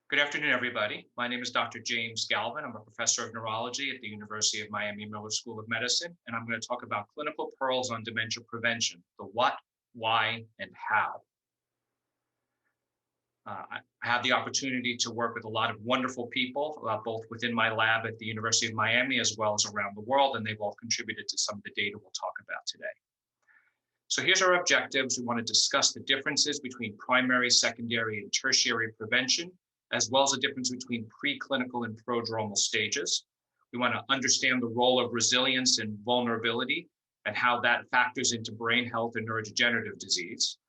Good afternoon, everybody. My name is Dr. James Galvin. I'm a professor of neurology at the University of Miami Miller School of Medicine, and I'm going to talk about clinical pearls on dementia prevention, the what, why, and how. I have the opportunity to work with a lot of wonderful people, both within my lab at the University of Miami as well as around the world, and they've all contributed to some of the data we'll talk about today. So here's our objectives. We want to discuss the differences between primary, secondary, and tertiary prevention, as well as the difference between preclinical and prodromal stages. We want to understand the role of resilience and vulnerability and how that factors into brain health and neurodegenerative disease.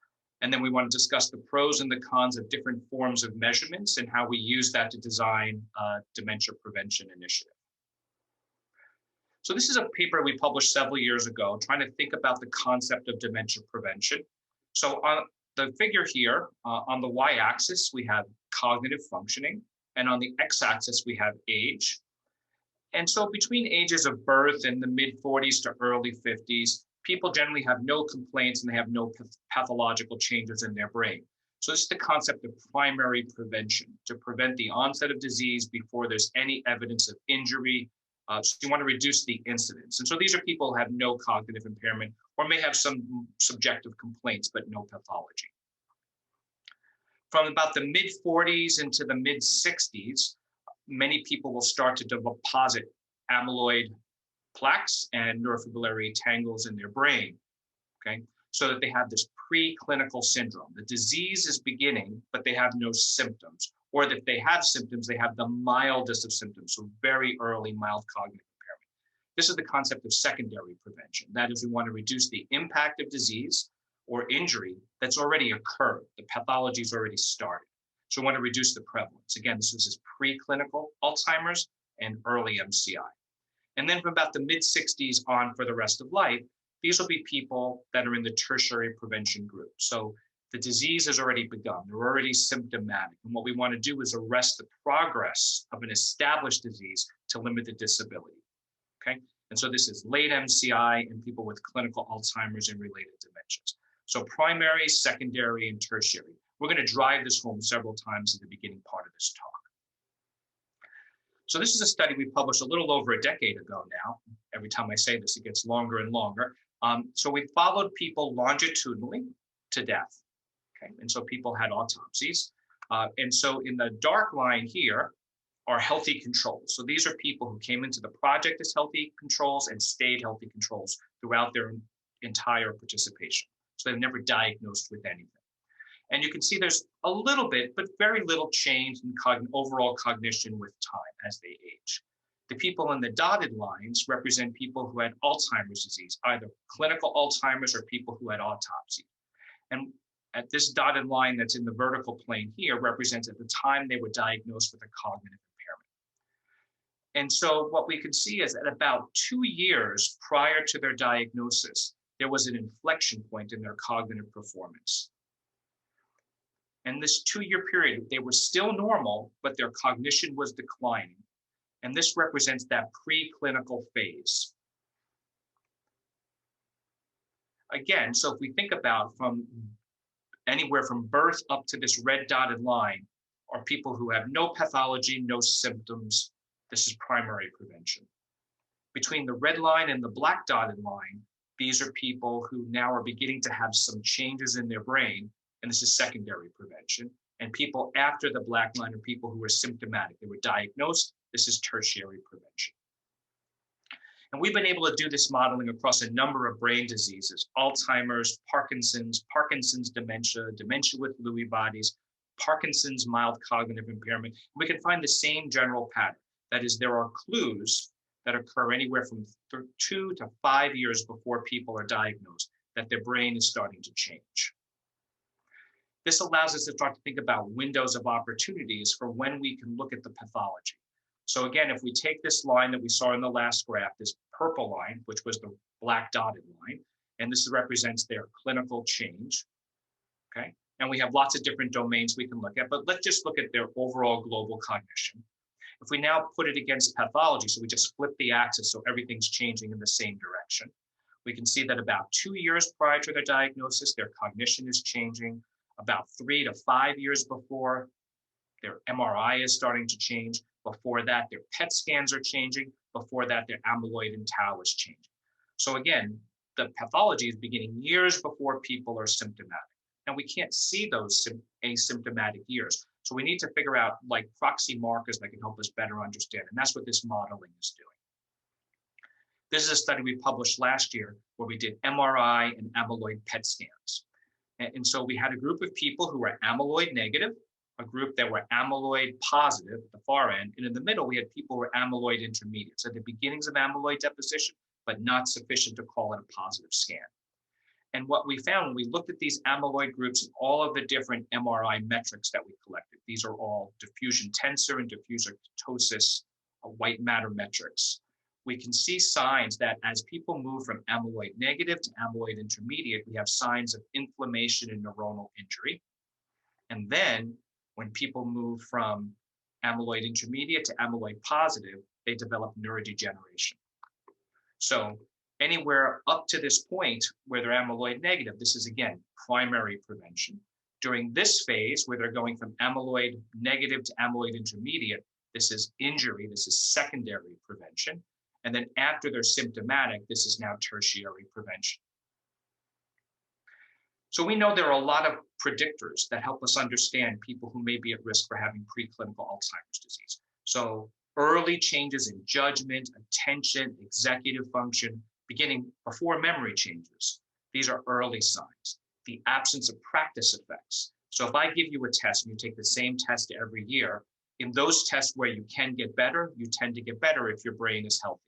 And then we want to discuss the pros and the cons of different forms of measurements and how we use that to design a dementia prevention initiative. So this is a paper we published several years ago, trying to think about the concept of dementia prevention. So on the figure here, on the y-axis, we have cognitive functioning, and on the x-axis, we have age. And so between ages of birth and the mid-40s to early 50s, people generally have no complaints and they have no pathological changes in their brain. So this is the concept of primary prevention, to prevent the onset of disease before there's any evidence of injury. So you want to reduce the incidence. And so these are people who have no cognitive impairment or may have some subjective complaints, but no pathology. From about the mid-40s into the mid-60s, many people will start to deposit amyloid plaques and neurofibrillary tangles in their brain, okay? So that they have this preclinical syndrome. The disease is beginning, but they have no symptoms. Or that they have symptoms, they have the mildest of symptoms, so very early mild cognitive impairment. This is the concept of secondary prevention. That is, we want to reduce the impact of disease or injury that's already occurred. The pathology's already started. So we want to reduce the prevalence. Again, this is preclinical Alzheimer's and early MCI. And then from about the mid-60s on for the rest of life, these will be people that are in the tertiary prevention group. So the disease has already begun. They're already symptomatic. And what we want to do is arrest the progress of an established disease to limit the disability, okay? And so this is late MCI and people with clinical Alzheimer's and related dementias. So primary, secondary, and tertiary. We're going to drive this home several times at the beginning part of this talk. So this is a study we published a little over a decade ago now. Every time I say this, it gets longer and longer. So we followed people longitudinally to death. Okay, and so people had autopsies. And so in the dark line here are healthy controls. So these are people who came into the project as healthy controls and stayed healthy controls throughout their entire participation. So they've never diagnosed with anything. And you can see there's a little bit, but very little change in overall cognition with time as they age. The people in the dotted lines represent people who had Alzheimer's disease, either clinical Alzheimer's or people who had autopsy. And at this dotted line that's in the vertical plane here represents at the time they were diagnosed with a cognitive impairment. And so what we can see is at about 2 years prior to their diagnosis, there was an inflection point in their cognitive performance. And this 2-year period, they were still normal, but their cognition was declining. And this represents that preclinical phase. Again, so if we think about from anywhere from birth up to this red dotted line are people who have no pathology, no symptoms. This is primary prevention. Between the red line and the black dotted line, these are people who now are beginning to have some changes in their brain, and this is secondary prevention. And people after the black line are people who are symptomatic. They were diagnosed. This is tertiary prevention. And we've been able to do this modeling across a number of brain diseases: Alzheimer's, Parkinson's dementia, dementia with Lewy bodies, Parkinson's mild cognitive impairment. We can find the same general pattern. That is, there are clues that occur anywhere from 2 to 5 years before people are diagnosed that their brain is starting to change. This allows us to start to think about windows of opportunities for when we can look at the pathology. So again, if we take this line that we saw in the last graph, this purple line, which was the black dotted line, and this represents their clinical change, okay? And we have lots of different domains we can look at, but let's just look at their overall global cognition. If we now put it against pathology, so we just flip the axis so everything's changing in the same direction, we can see that about 2 years prior to their diagnosis, their cognition is changing. About 3 to 5 years before, their MRI is starting to change. Before that, their PET scans are changing. Before that, their amyloid and tau is changing. So again, the pathology is beginning years before people are symptomatic. And we can't see those asymptomatic years. So we need to figure out like proxy markers that can help us better understand. And that's what this modeling is doing. This is a study we published last year where we did MRI and amyloid PET scans. And so we had a group of people who were amyloid negative, a group that were amyloid positive at the far end, and in the middle, we had people who were amyloid intermediate, so the beginnings of amyloid deposition, but not sufficient to call it a positive scan. And what we found when we looked at these amyloid groups and all of the different MRI metrics that we collected, these are all diffusion tensor and diffuser ptosis, white matter metrics. We can see signs that as people move from amyloid negative to amyloid intermediate, we have signs of inflammation and neuronal injury. And then when people move from amyloid intermediate to amyloid positive, they develop neurodegeneration. So anywhere up to this point where they're amyloid negative, this is again, primary prevention. During this phase where they're going from amyloid negative to amyloid intermediate, this is injury, this is secondary prevention. And then after they're symptomatic, this is now tertiary prevention. So we know there are a lot of predictors that help us understand people who may be at risk for having preclinical Alzheimer's disease. So early changes in judgment, attention, executive function, beginning before memory changes. These are early signs. The absence of practice effects. So if I give you a test and you take the same test every year, in those tests where you can get better, you tend to get better if your brain is healthy.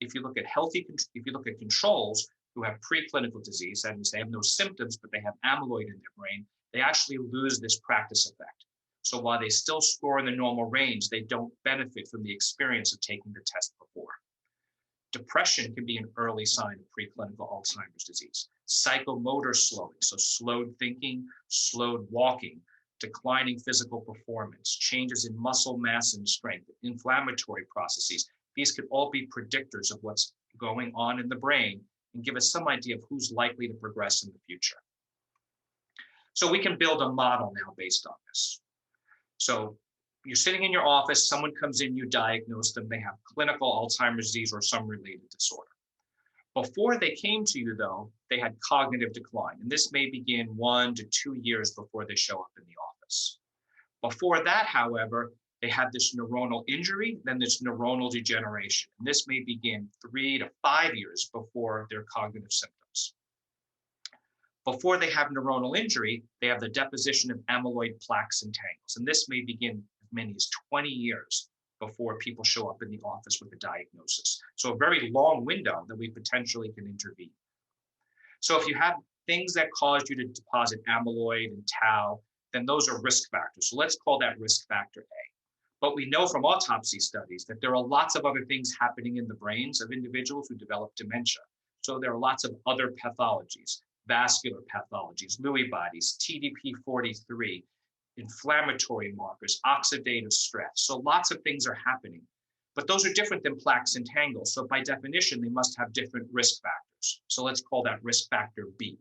If you look at controls who have preclinical disease, that means they have no symptoms, but they have amyloid in their brain, they actually lose this practice effect. So while they still score in the normal range, they don't benefit from the experience of taking the test before. Depression can be an early sign of preclinical Alzheimer's disease. Psychomotor slowing, so slowed thinking, slowed walking, declining physical performance, changes in muscle mass and strength, inflammatory processes. These could all be predictors of what's going on in the brain and give us some idea of who's likely to progress in the future. So we can build a model now based on this. So you're sitting in your office, someone comes in, you diagnose them, they have clinical Alzheimer's disease or some related disorder. Before they came to you though, they had cognitive decline, and this may begin 1 to 2 years before they show up in the office. Before that, however, they had this neuronal injury, then this neuronal degeneration. And this may begin 3 to 5 years before their cognitive symptoms. Before they have neuronal injury, they have the deposition of amyloid plaques and tangles. And this may begin as many as 20 years before people show up in the office with a diagnosis. So a very long window that we potentially can intervene. So if you have things that cause you to deposit amyloid and tau, then those are risk factors. So let's call that risk factor A. But we know from autopsy studies that there are lots of other things happening in the brains of individuals who develop dementia. So there are lots of other pathologies, vascular pathologies, Lewy bodies, TDP-43, inflammatory markers, oxidative stress. So lots of things are happening. But those are different than plaques and tangles. So by definition, they must have different risk factors. So let's call that risk factor B.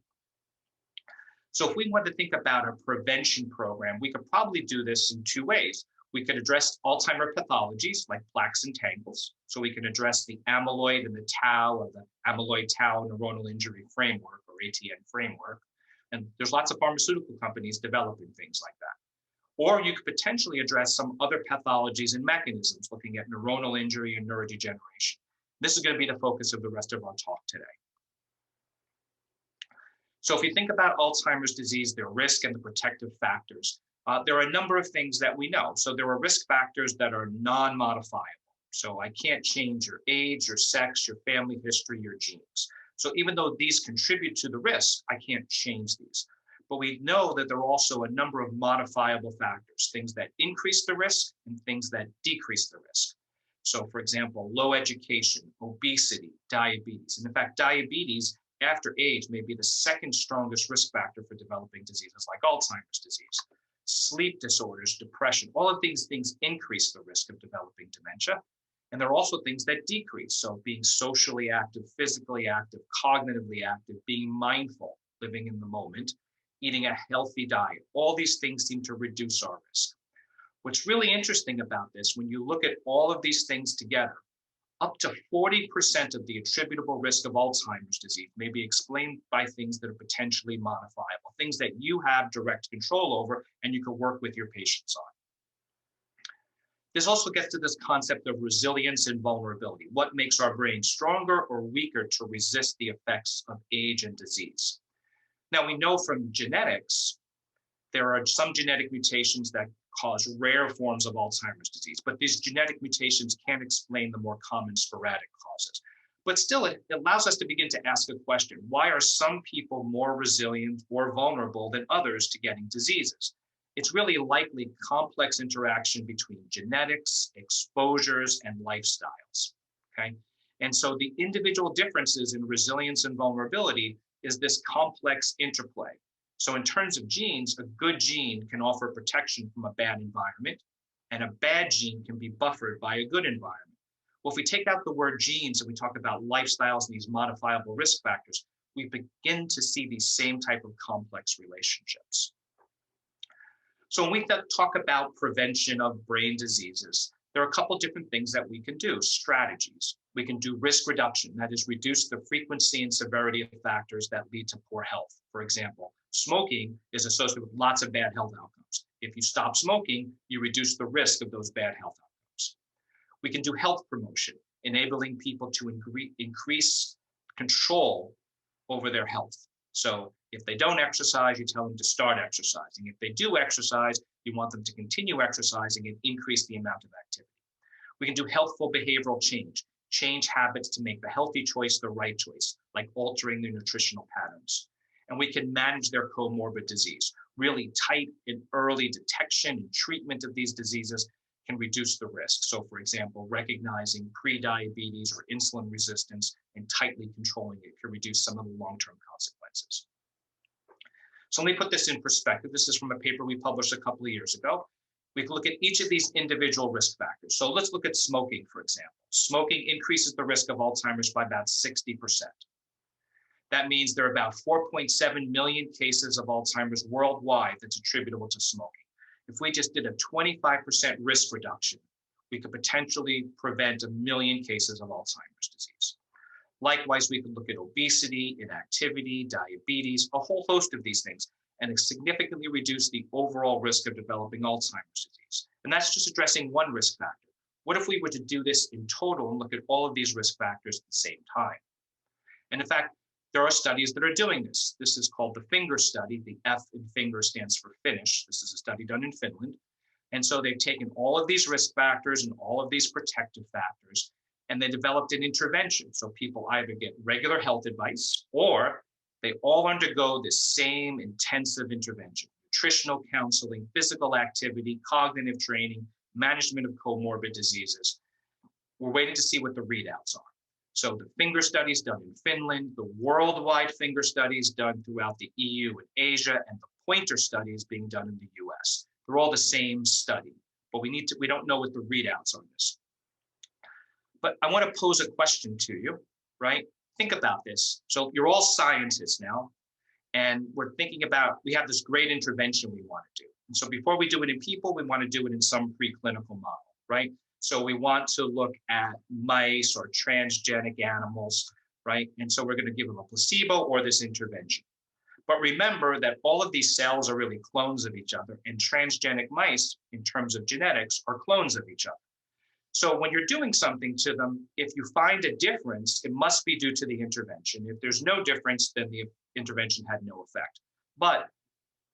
So if we want to think about a prevention program, we could probably do this in 2 ways. We could address Alzheimer pathologies like plaques and tangles. So we can address the amyloid and the tau or the amyloid tau neuronal injury framework or ATN framework. And there's lots of pharmaceutical companies developing things like that. Or you could potentially address some other pathologies and mechanisms, looking at neuronal injury and neurodegeneration. This is going to be the focus of the rest of our talk today. So if you think about Alzheimer's disease, their risk and the protective factors, there are a number of things that we know. So there are risk factors that are non-modifiable. So I can't change your age, your sex, your family history, your genes. So even though these contribute to the risk, I can't change these. But we know that there are also a number of modifiable factors, things that increase the risk and things that decrease the risk. So for example, low education, obesity, diabetes. And in fact, diabetes after age may be the second strongest risk factor for developing diseases like Alzheimer's disease. Sleep disorders, depression, all of these things increase the risk of developing dementia. And there are also things that decrease. So being socially active, physically active, cognitively active, being mindful, living in the moment, eating a healthy diet. All these things seem to reduce our risk. What's really interesting about this, when you look at all of these things together, up to 40% of the attributable risk of Alzheimer's disease may be explained by things that are potentially modifiable, things that you have direct control over and you can work with your patients on. This also gets to this concept of resilience and vulnerability. What makes our brain stronger or weaker to resist the effects of age and disease? Now, we know from genetics, there are some genetic mutations that cause rare forms of Alzheimer's disease, but these genetic mutations can't explain the more common sporadic causes. But still, it allows us to begin to ask a question. Why are some people more resilient or vulnerable than others to getting diseases? It's really likely complex interaction between genetics, exposures, and lifestyles, okay? And so the individual differences in resilience and vulnerability is this complex interplay. So in terms of genes, a good gene can offer protection from a bad environment, and a bad gene can be buffered by a good environment. Well, if we take out the word genes and we talk about lifestyles and these modifiable risk factors, we begin to see these same type of complex relationships. So when we talk about prevention of brain diseases, there are a couple different things that we can do, strategies. We can do risk reduction, that is reduce the frequency and severity of factors that lead to poor health. For example, smoking is associated with lots of bad health outcomes. If you stop smoking, you reduce the risk of those bad health outcomes. We can do health promotion, enabling people to increase control over their health. So if they don't exercise, you tell them to start exercising. If they do exercise, you want them to continue exercising and increase the amount of activity. We can do healthful behavioral change habits to make the healthy choice the right choice, like altering their nutritional patterns. And we can manage their comorbid disease. Really tight and early detection and treatment of these diseases can reduce the risk. So for example, recognizing pre-diabetes or insulin resistance and tightly controlling it can reduce some of the long-term consequences. So let me put this in perspective. This is from a paper we published a couple of years ago. We can look at each of these individual risk factors. So let's look at smoking, for example. Smoking increases the risk of Alzheimer's by about 60%. That means there are about 4.7 million cases of Alzheimer's worldwide that's attributable to smoking. If we just did a 25% risk reduction, we could potentially prevent 1 million cases of Alzheimer's disease. Likewise, we could look at obesity, inactivity, diabetes, a whole host of these things, and significantly reduce the overall risk of developing Alzheimer's disease. And that's just addressing one risk factor. What if we were to do this in total and look at all of these risk factors at the same time? And in fact, there are studies that are doing this. This is called the FINGER study. The F in FINGER stands for Finnish. This is a study done in Finland. And so they've taken all of these risk factors and all of these protective factors, and they developed an intervention. So people either get regular health advice or they all undergo this same intensive intervention: nutritional counseling, physical activity, cognitive training, management of comorbid diseases. We're waiting to see what the readouts are. So the FINGER studies done in Finland, the worldwide FINGER studies done throughout the EU and Asia, and the pointer studies being done in the US. They're all the same study, but we don't know what the readouts on this. But I want to pose a question to you, right? Think about this. So you're all scientists now, and we're thinking about, we have this great intervention we want to do. And so before we do it in people, we want to do it in some preclinical model, right? So we want to look at mice or transgenic animals, right? And so we're going to give them a placebo or this intervention. But remember that all of these cells are really clones of each other, and transgenic mice, in terms of genetics, are clones of each other. So when you're doing something to them, if you find a difference, it must be due to the intervention. If there's no difference, then the intervention had no effect. But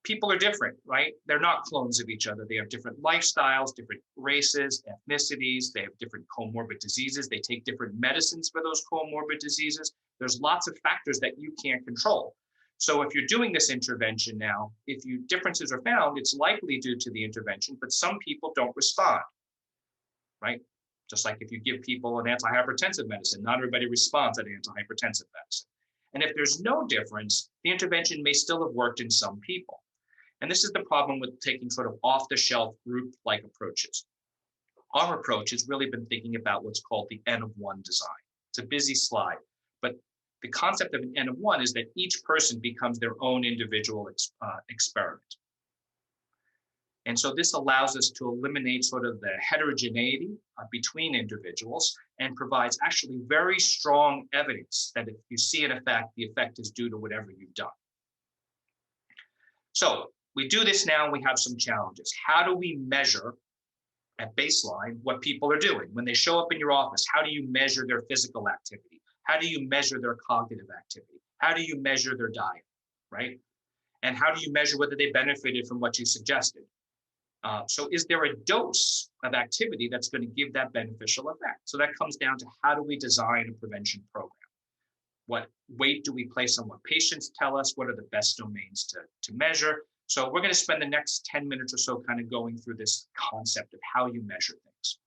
people are different, right? They're not clones of each other. They have different lifestyles, different races, ethnicities. They have different comorbid diseases. They take different medicines for those comorbid diseases. There's lots of factors that you can't control. So if you're doing this intervention now, if differences are found, it's likely due to the intervention, but some people don't respond, right? Just like if you give people an antihypertensive medicine, not everybody responds to the antihypertensive medicine. And if there's no difference, the intervention may still have worked in some people. And this is the problem with taking sort of off-the-shelf group-like approaches. Our approach has really been thinking about what's called the N of 1 design. It's a busy slide, but the concept of an N of 1 is that each person becomes their own individual experiment. And so this allows us to eliminate sort of the heterogeneity between individuals and provides actually very strong evidence that if you see an effect, the effect is due to whatever you've done. So we do this now, and we have some challenges. How do we measure at baseline what people are doing? When they show up in your office, how do you measure their physical activity? How do you measure their cognitive activity? How do you measure their diet, right? And how do you measure whether they benefited from what you suggested? So is there a dose of activity that's going to give that beneficial effect? So that comes down to how do we design a prevention program? What weight do we place on what patients tell us? What are the best domains to measure? So we're going to spend the next 10 minutes or so kind of going through this concept of how you measure things.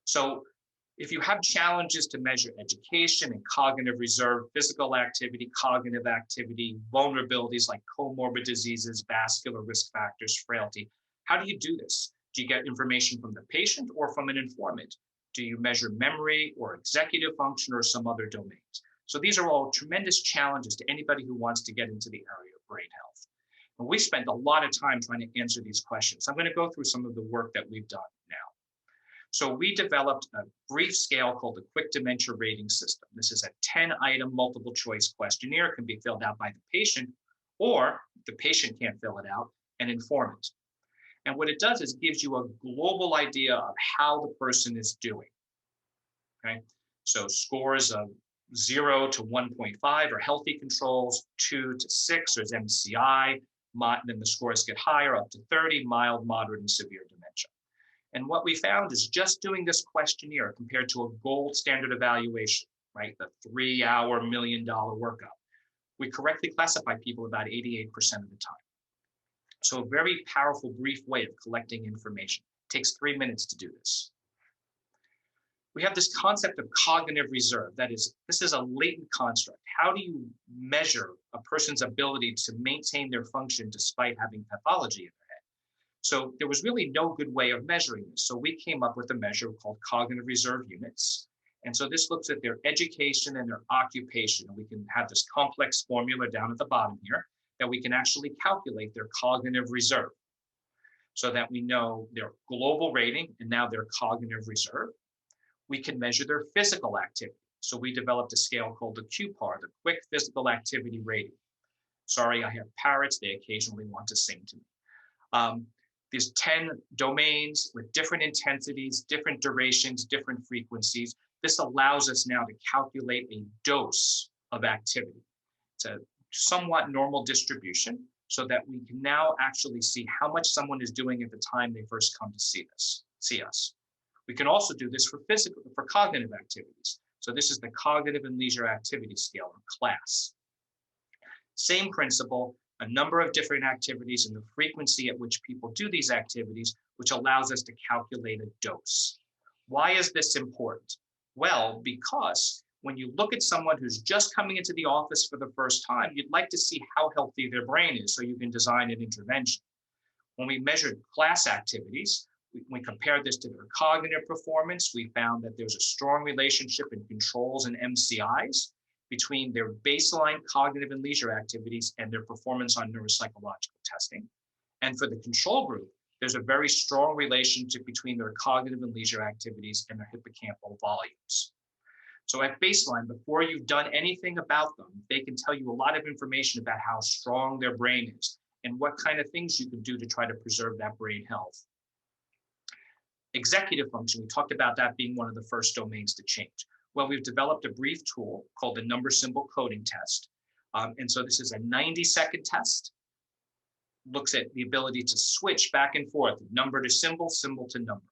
So if you have challenges to measure education and cognitive reserve, physical activity, cognitive activity, vulnerabilities like comorbid diseases, vascular risk factors, frailty, how do you do this? Do you get information from the patient or from an informant? Do you measure memory or executive function or some other domains? So these are all tremendous challenges to anybody who wants to get into the area of brain health. And we spent a lot of time trying to answer these questions. I'm going to go through some of the work that we've done now. So we developed a brief scale called the Quick Dementia Rating System. This is a 10-item multiple choice questionnaire. It can be filled out by the patient, or if the patient can't fill it out, an informant. And what it does is it gives you a global idea of how the person is doing. Okay, so scores of 0 to 1.5 are healthy controls, 2 to 6 is MCI, then the scores get higher up to 30, mild, moderate, and severe dementia. And what we found is just doing this questionnaire compared to a gold standard evaluation, right, the 3-hour $1 million workup, we correctly classify people about 88% of the time. So a very powerful, brief way of collecting information. It takes 3 minutes to do this. We have this concept of cognitive reserve. That is, this is a latent construct. How do you measure a person's ability to maintain their function despite having pathology in their head? So there was really no good way of measuring this. So we came up with a measure called cognitive reserve units. And so this looks at their education and their occupation. And we can have this complex formula down at the bottom here that we can actually calculate their cognitive reserve so that we know their global rating and now their cognitive reserve. We can measure their physical activity. So we developed a scale called the QPAR, the Quick Physical Activity Rating. Sorry, I have parrots. They occasionally want to sing to me. There's 10 domains with different intensities, different durations, different frequencies. This allows us now to calculate a dose of activity. It's a somewhat normal distribution so that we can now actually see how much someone is doing at the time they first come to see us. We can also do this for cognitive activities. So this is the Cognitive and Leisure Activity Scale, or CLAS. Same principle, a number of different activities and the frequency at which people do these activities, which allows us to calculate a dose. Why is this important? Well, because when you look at someone who's just coming into the office for the first time, you'd like to see how healthy their brain is so you can design an intervention. When we measured CLAS activities, we compared this to their cognitive performance. We found that there's a strong relationship in controls and MCIs between their baseline cognitive and leisure activities and their performance on neuropsychological testing. And for the control group, there's a very strong relationship between their cognitive and leisure activities and their hippocampal volumes. So at baseline, before you've done anything about them, they can tell you a lot of information about how strong their brain is and what kind of things you can do to try to preserve that brain health. Executive function, we talked about that being one of the first domains to change. Well, we've developed a brief tool called the number symbol coding test. And so this is a 90-second test, looks at the ability to switch back and forth, number to symbol, symbol to number.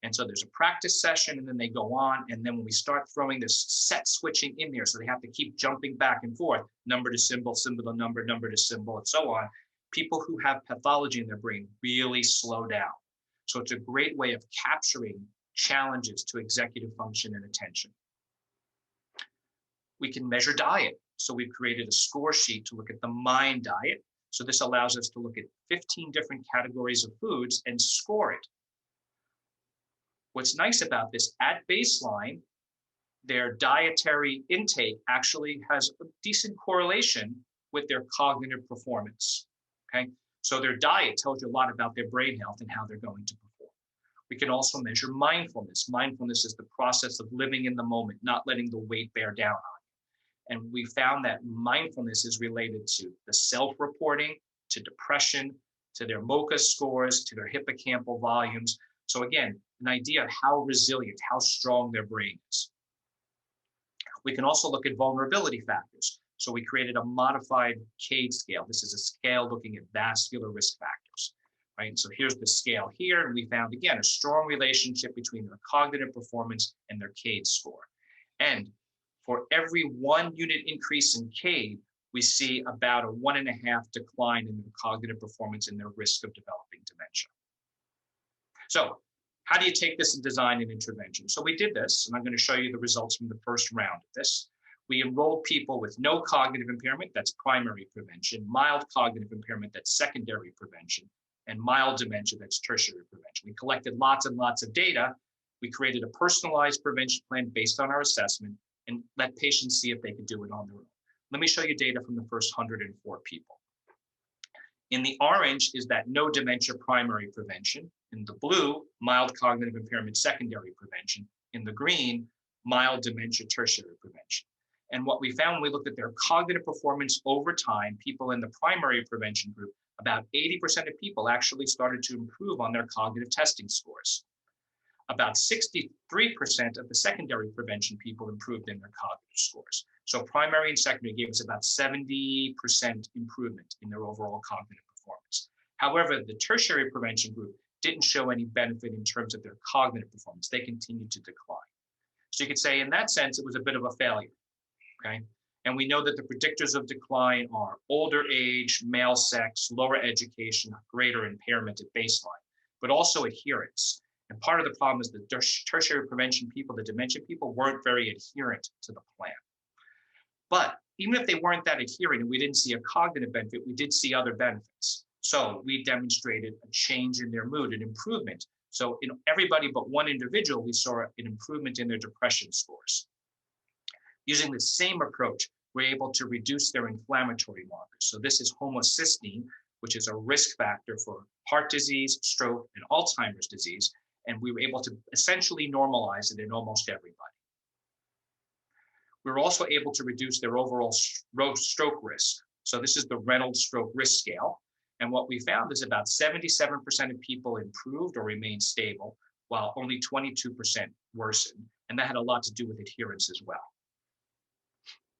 And so there's a practice session and then they go on. And then when we start throwing this set switching in there, so they have to keep jumping back and forth, number to symbol, symbol to number, number to symbol, and so on, people who have pathology in their brain really slow down. So it's a great way of capturing challenges to executive function and attention. We can measure diet. So we've created a score sheet to look at the MIND diet. So this allows us to look at 15 different categories of foods and score it. What's nice about this, at baseline, their dietary intake actually has a decent correlation with their cognitive performance, okay? So their diet tells you a lot about their brain health and how they're going to perform. We can also measure mindfulness. Mindfulness is the process of living in the moment, not letting the weight bear down on you. And we found that mindfulness is related to the self-reporting, to depression, to their MoCA scores, to their hippocampal volumes. So again, an idea of how resilient, how strong their brain is. We can also look at vulnerability factors. So we created a modified CADE scale. This is a scale looking at vascular risk factors, right? So here's the scale here, and we found, again, a strong relationship between their cognitive performance and their CADE score. And for every 1 unit increase in CADE, we see about a 1.5 decline in their cognitive performance and their risk of developing dementia. So how do you take this and design an intervention? So we did this, and I'm going to show you the results from the first round of this. We enrolled people with no cognitive impairment, that's primary prevention, mild cognitive impairment, that's secondary prevention, and mild dementia, that's tertiary prevention. We collected lots and lots of data. We created a personalized prevention plan based on our assessment and let patients see if they could do it on their own. Let me show you data from the first 104 people. In the orange is that no dementia primary prevention. In the blue, mild cognitive impairment secondary prevention. In the green, mild dementia tertiary prevention. And what we found when we looked at their cognitive performance over time, people in the primary prevention group, about 80% of people actually started to improve on their cognitive testing scores. About 63% of the secondary prevention people improved in their cognitive scores. So primary and secondary gave us about 70% improvement in their overall cognitive performance. However, the tertiary prevention group didn't show any benefit in terms of their cognitive performance. They continued to decline. So you could say in that sense, it was a bit of a failure, okay? And we know that the predictors of decline are older age, male sex, lower education, greater impairment at baseline, but also adherence. And part of the problem is the tertiary prevention people, the dementia people, weren't very adherent to the plan. But even if they weren't that adherent and we didn't see a cognitive benefit, we did see other benefits. So we demonstrated a change in their mood, an improvement. So in everybody but one individual, we saw an improvement in their depression scores. Using the same approach, we're able to reduce their inflammatory markers. So this is homocysteine, which is a risk factor for heart disease, stroke, and Alzheimer's disease. And we were able to essentially normalize it in almost everybody. We were also able to reduce their overall stroke risk. So this is the Reynolds stroke risk scale. And what we found is about 77% of people improved or remained stable, while only 22% worsened. And that had a lot to do with adherence as well.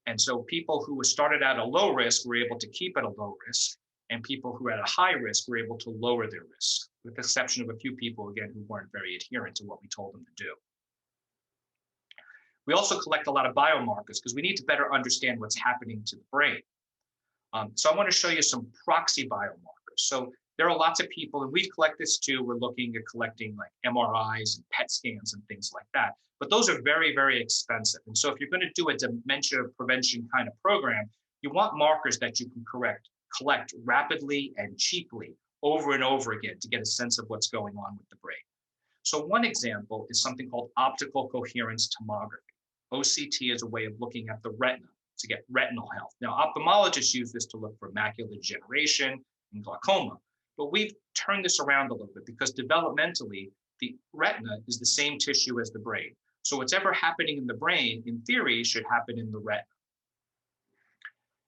And so people who were started out at a low risk were able to keep at a low risk, and people who had a high risk were able to lower their risk, with the exception of a few people, again, who weren't very adherent to what we told them to do. We also collect a lot of biomarkers because we need to better understand what's happening to the brain. So I want to show you some proxy biomarkers. So there are lots of people, and we collect this too. We're looking at collecting like MRIs and PET scans and things like that. But those are very, very expensive. And so if you're going to do a dementia prevention kind of program, you want markers that you can collect rapidly and cheaply over and over again to get a sense of what's going on with the brain. So one example is something called optical coherence tomography. OCT is a way of looking at the retina to get retinal health. Now, ophthalmologists use this to look for macular degeneration and glaucoma, but we've turned this around a little bit because developmentally, the retina is the same tissue as the brain. So whatever happening in the brain, in theory, should happen in the retina.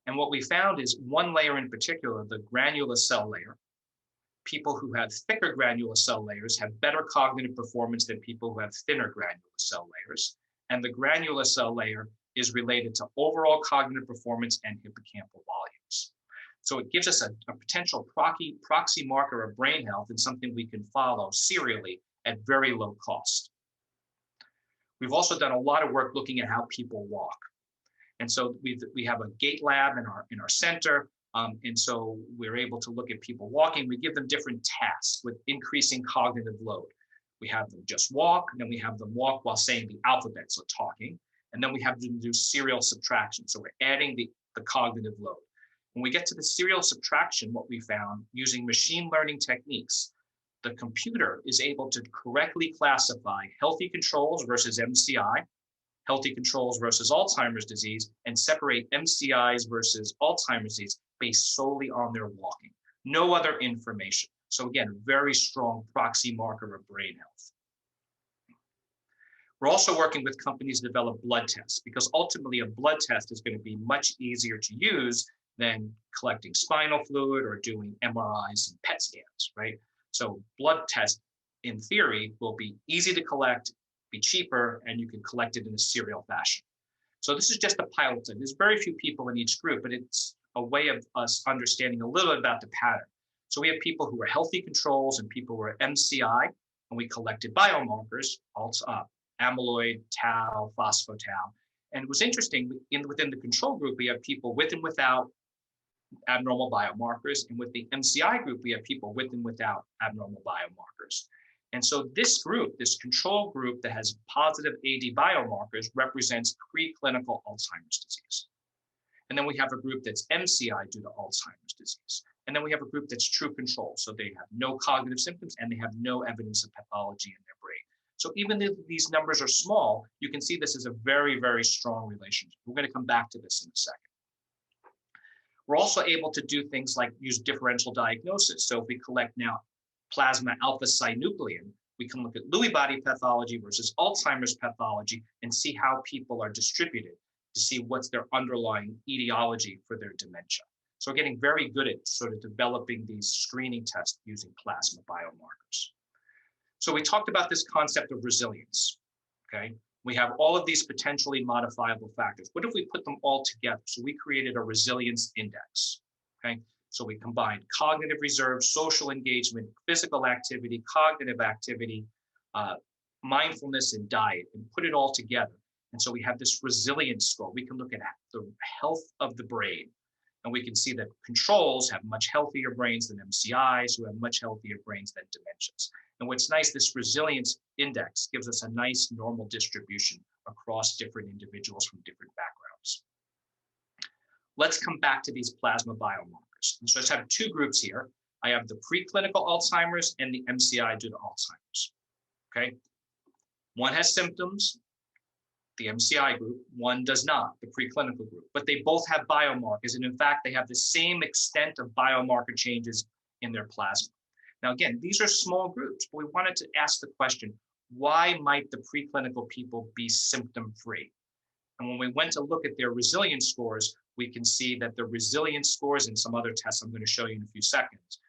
And what we found is one layer in particular, the granular cell layer. People who have thicker granular cell layers have better cognitive performance than people who have thinner granular cell layers. And the granular cell layer is related to overall cognitive performance and hippocampal volumes. So it gives us a potential proxy marker of brain health and something we can follow serially at very low cost. We've also done a lot of work looking at how people walk. And so we have a Gait lab in our center. And so we're able to look at people walking. We give them different tasks with increasing cognitive load. We have them just walk, and then we have them walk while saying the alphabet, so talking. And then we have them do serial subtraction. So we're adding the cognitive load. When we get to the serial subtraction, what we found using machine learning techniques, the computer is able to correctly classify healthy controls versus MCI, healthy controls versus Alzheimer's disease, and separate MCIs versus Alzheimer's disease based solely on their walking. No other information. So again, very strong proxy marker of brain health. We're also working with companies to develop blood tests, because ultimately a blood test is going to be much easier to use than collecting spinal fluid or doing MRIs and PET scans, right? So blood tests, in theory, will be easy to collect, be cheaper, and you can collect it in a serial fashion. So this is just a pilot. There's very few people in each group, but it's a way of us understanding a little bit about the pattern. So we have people who are healthy controls and people who are MCI, and we collected biomarkers, amyloid, tau, phospho-tau. And it was interesting, within the control group, we have people with and without abnormal biomarkers. And with the MCI group, we have people with and without abnormal biomarkers. And so this group, this control group that has positive AD biomarkers, represents preclinical Alzheimer's disease. And then we have a group that's MCI due to Alzheimer's disease. And then we have a group that's true control. So they have no cognitive symptoms and they have no evidence of pathology in their brain. So even if these numbers are small, you can see this is a very, very strong relationship. We're going to come back to this in a second. We're also able to do things like use differential diagnosis. So if we collect now plasma alpha-synuclein, we can look at Lewy body pathology versus Alzheimer's pathology and see how people are distributed to see what's their underlying etiology for their dementia. So we're getting very good at sort of developing these screening tests using plasma biomarkers. So we talked about this concept of resilience, okay? We have all of these potentially modifiable factors. What if we put them all together? So we created a resilience index, okay? So we combined cognitive reserve, social engagement, physical activity, cognitive activity, mindfulness, and diet, and put it all together. And so we have this resilience score. We can look at the health of the brain. And we can see that controls have much healthier brains than MCIs, who have much healthier brains than dementias. And what's nice, this resilience index gives us a nice normal distribution across different individuals from different backgrounds. Let's come back to these plasma biomarkers. And so I have two groups here. I have the preclinical Alzheimer's and the MCI due to Alzheimer's, okay? One has symptoms, the MCI group, one does not, the preclinical group, but they both have biomarkers. And in fact, they have the same extent of biomarker changes in their plasma. Now, again, these are small groups, but we wanted to ask the question, why might the preclinical people be symptom-free? And when we went to look at their resilience scores, we can see that the resilience scores and some other tests I'm going to show you in a few seconds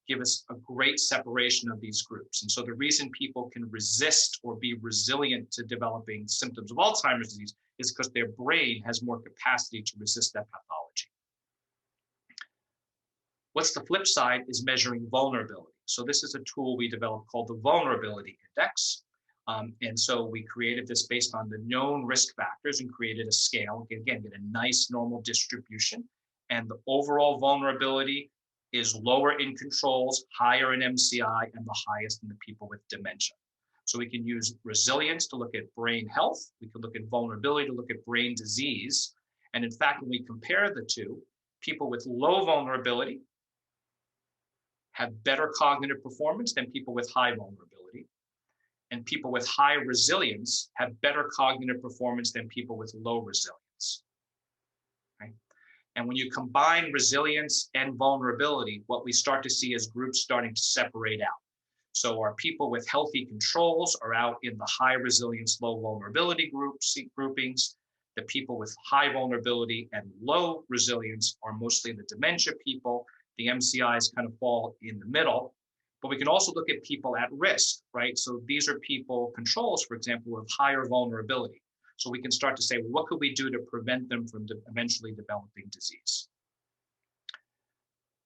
give us a great separation of these groups. And so the reason people can resist or be resilient to developing symptoms of Alzheimer's disease is because their brain has more capacity to resist that pathology. What's the flip side is measuring vulnerability. So this is a tool we developed called the Vulnerability Index. And so we created this based on the known risk factors and created a scale. Again, get a nice normal distribution. And the overall vulnerability is lower in controls, higher in MCI, and the highest in the people with dementia. So we can use resilience to look at brain health. We can look at vulnerability to look at brain disease. And in fact, when we compare the two, people with low vulnerability have better cognitive performance than people with high vulnerability. And people with high resilience have better cognitive performance than people with low resilience. Right? And when you combine resilience and vulnerability, what we start to see is groups starting to separate out. So our people with healthy controls are out in the high resilience, low vulnerability groupings. The people with high vulnerability and low resilience are mostly the dementia people. The MCIs kind of fall in the middle. But we can also look at people at risk, right? So these are people, controls, for example, with higher vulnerability. So we can start to say, what could we do to prevent them from eventually developing disease?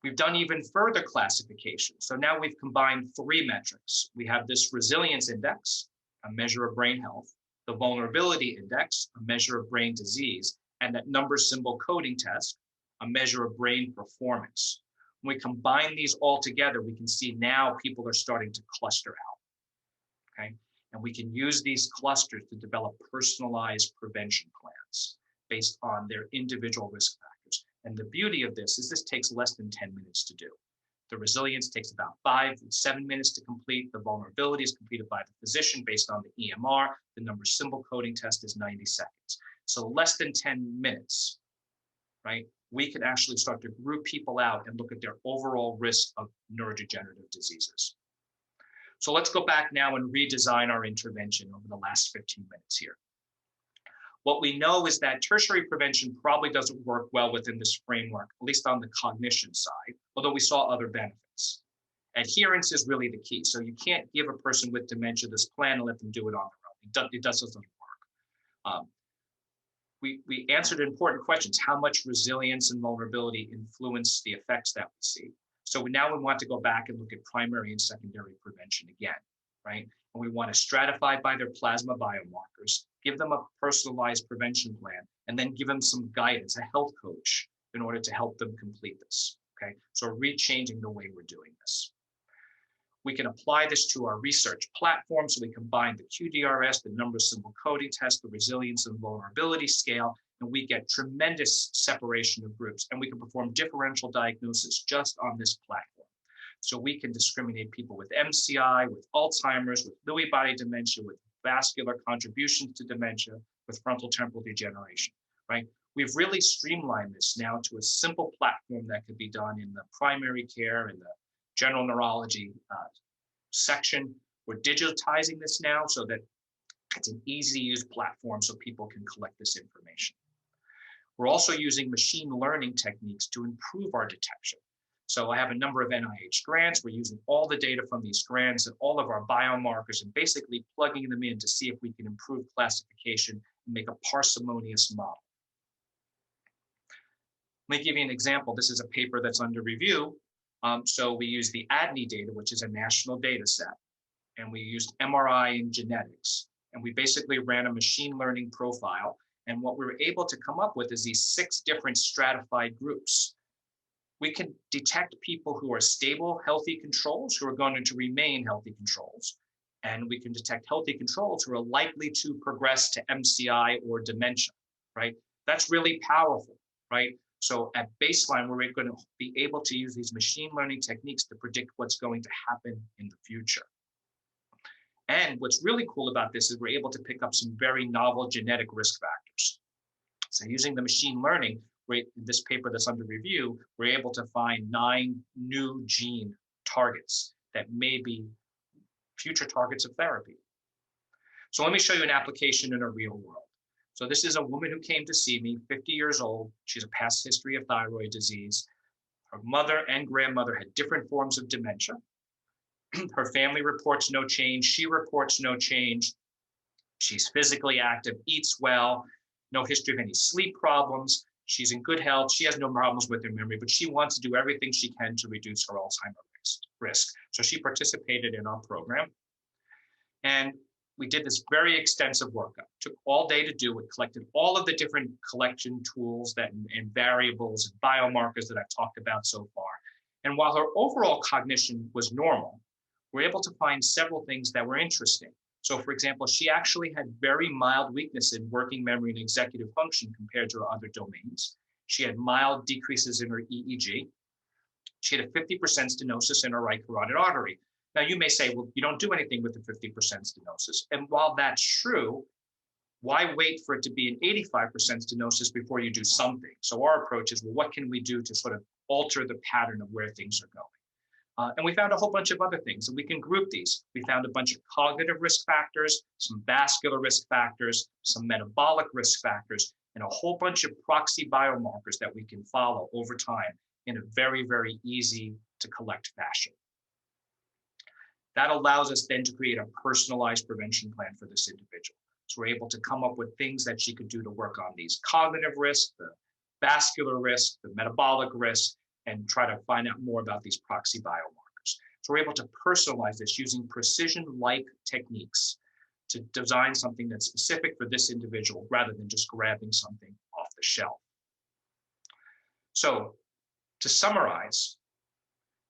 We've done even further classification. So now we've combined three metrics. We have this resilience index, a measure of brain health, the vulnerability index, a measure of brain disease, and that number symbol coding test, a measure of brain performance. When we combine these all together, we can see now people are starting to cluster out, okay? And we can use these clusters to develop personalized prevention plans based on their individual risk factors. And the beauty of this is this takes less than 10 minutes to do. The resilience takes about 5 to 7 minutes to complete. The vulnerability is completed by the physician based on the EMR. The number symbol coding test is 90 seconds. So less than 10 minutes, right? we can actually start to group people out and look at their overall risk of neurodegenerative diseases. So let's go back now and redesign our intervention over the last 15 minutes here. What we know is that tertiary prevention probably doesn't work well within this framework, at least on the cognition side, although we saw other benefits. Adherence is really the key. So you can't give a person with dementia this plan and let them do it on their own. It doesn't work. We answered important questions. How much resilience and vulnerability influence the effects that we see? So now we want to go back and look at primary and secondary prevention again, right? And we want to stratify by their plasma biomarkers, give them a personalized prevention plan, and then give them some guidance, a health coach, in order to help them complete this, okay? So rechanging the way we're doing this. We can apply this to our research platform. So we combine the QDRS, the number symbol coding test, the resilience and vulnerability scale, and we get tremendous separation of groups. And we can perform differential diagnosis just on this platform. So we can discriminate people with MCI, with Alzheimer's, with Lewy body dementia, with vascular contributions to dementia, with frontal temporal degeneration, right? We've really streamlined this now to a simple platform that could be done in the primary care and the general neurology section. We're digitizing this now so that it's an easy to use platform so people can collect this information. We're also using machine learning techniques to improve our detection. So I have a number of NIH grants. We're using all the data from these grants and all of our biomarkers and basically plugging them in to see if we can improve classification and make a parsimonious model. Let me give you an example. This is a paper that's under review. So we use the ADNI data, which is a national data set, and we used MRI and genetics. And we basically ran a machine learning profile. And what we were able to come up with is these 6 different stratified groups. We can detect people who are stable, healthy controls, who are going to remain healthy controls. And we can detect healthy controls who are likely to progress to MCI or dementia, right? That's really powerful, right? So at baseline, we're going to be able to use these machine learning techniques to predict what's going to happen in the future. And what's really cool about this is we're able to pick up some very novel genetic risk factors. So using the machine learning, in this paper that's under review, we're able to find 9 new gene targets that may be future targets of therapy. So let me show you an application in a real world. So this is a woman who came to see me, 50 years old. She has a past history of thyroid disease. Her mother and grandmother had different forms of dementia. Her family reports no change. She reports no change. She's physically active, eats well, no history of any sleep problems. She's in good health. She has no problems with her memory, but she wants to do everything she can to reduce her Alzheimer's risk. So she participated in our program. And we did this very extensive workup. Took all day to do it, collected all of the different collection tools and variables and biomarkers that I've talked about so far. And while her overall cognition was normal, we're able to find several things that were interesting. So for example, she actually had very mild weakness in working memory and executive function compared to her other domains. She had mild decreases in her EEG. She had a 50% stenosis in her right carotid artery. Now you may say, well, you don't do anything with the 50% stenosis. And while that's true, why wait for it to be an 85% stenosis before you do something? So our approach is, well, what can we do to sort of alter the pattern of where things are going? And we found a whole bunch of other things, and we can group these. We found a bunch of cognitive risk factors, some vascular risk factors, some metabolic risk factors, and a whole bunch of proxy biomarkers that we can follow over time in a very, very easy to collect fashion. That allows us then to create a personalized prevention plan for this individual. So we're able to come up with things that she could do to work on these cognitive risks, the vascular risk, the metabolic risk, and try to find out more about these proxy biomarkers. So we're able to personalize this using precision-like techniques to design something that's specific for this individual rather than just grabbing something off the shelf. So to summarize,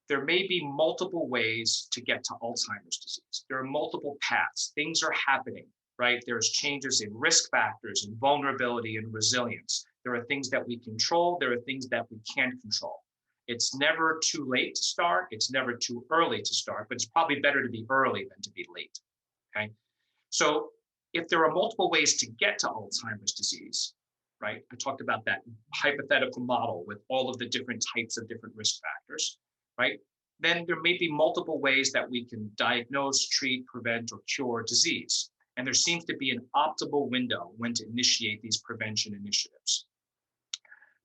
there may be multiple ways to get to Alzheimer's disease. There are multiple paths. Things are happening, right? There's changes in risk factors and vulnerability and resilience. There are things that we control. There are things that we can't control. It's never too late to start. It's never too early to start, but it's probably better to be early than to be late, okay? So if there are multiple ways to get to Alzheimer's disease, right? I talked about that hypothetical model with all of the different types of different risk factors, right? Then there may be multiple ways that we can diagnose, treat, prevent, or cure disease. And there seems to be an optimal window when to initiate these prevention initiatives.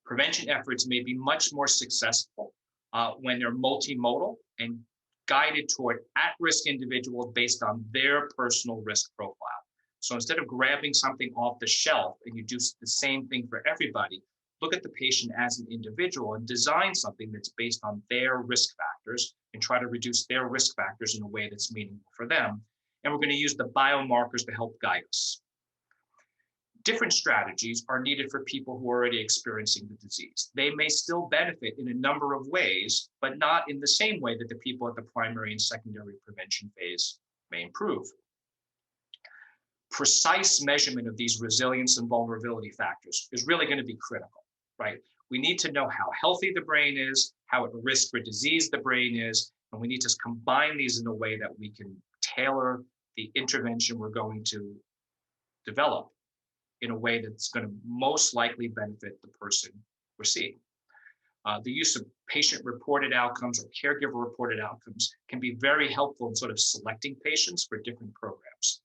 Prevention efforts may be much more successful when they're multimodal and guided toward at-risk individuals based on their personal risk profile. So instead of grabbing something off the shelf and you do the same thing for everybody, look at the patient as an individual and design something that's based on their risk factors and try to reduce their risk factors in a way that's meaningful for them. And we're going to use the biomarkers to help guide us. Different strategies are needed for people who are already experiencing the disease. They may still benefit in a number of ways, but not in the same way that the people at the primary and secondary prevention phase may improve. Precise measurement of these resilience and vulnerability factors is really going to be critical, right? We need to know how healthy the brain is, how at risk for disease the brain is, and we need to combine these in a way that we can tailor the intervention we're going to develop in a way that's going to most likely benefit the person we're seeing. The use of patient-reported outcomes or caregiver-reported outcomes can be very helpful in sort of selecting patients for different programs.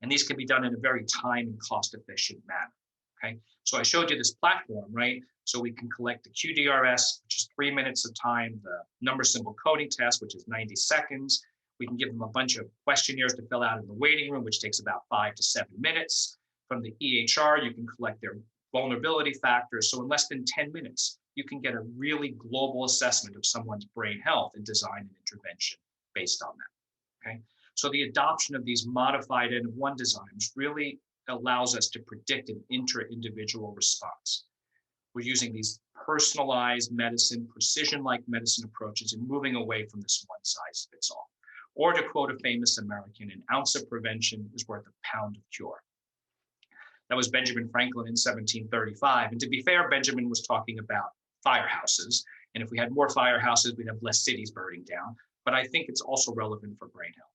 And these can be done in a very time and cost-efficient manner, okay? So I showed you this platform, right? So we can collect the QDRS, which is 3 minutes of time, the number symbol coding test, which is 90 seconds. We can give them a bunch of questionnaires to fill out in the waiting room, which takes about 5 to 7 minutes. From the EHR, you can collect their vulnerability factors. So in less than 10 minutes, you can get a really global assessment of someone's brain health and design an intervention based on that, okay? So the adoption of these modified N-of-1 designs really allows us to predict an intra-individual response. We're using these personalized medicine, precision-like medicine approaches and moving away from this one-size-fits-all. Or to quote a famous American, an ounce of prevention is worth a pound of cure. That was Benjamin Franklin in 1735. And to be fair, Benjamin was talking about firehouses. And if we had more firehouses, we'd have less cities burning down. But I think it's also relevant for brain health.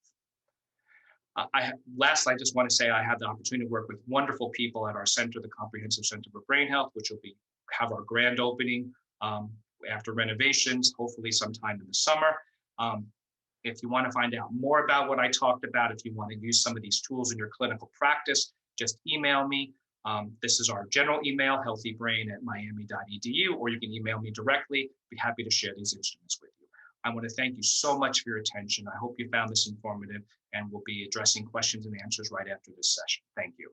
Last, I just want to say I had the opportunity to work with wonderful people at our center, the Comprehensive Center for Brain Health, which will have our grand opening after renovations, hopefully sometime in the summer. If you want to find out more about what I talked about, if you want to use some of these tools in your clinical practice, just email me. This is our general email, healthybrain@miami.edu, or you can email me directly. Be happy to share these instruments with you. I want to thank you so much for your attention. I hope you found this informative, and we'll be addressing questions and answers right after this session. Thank you.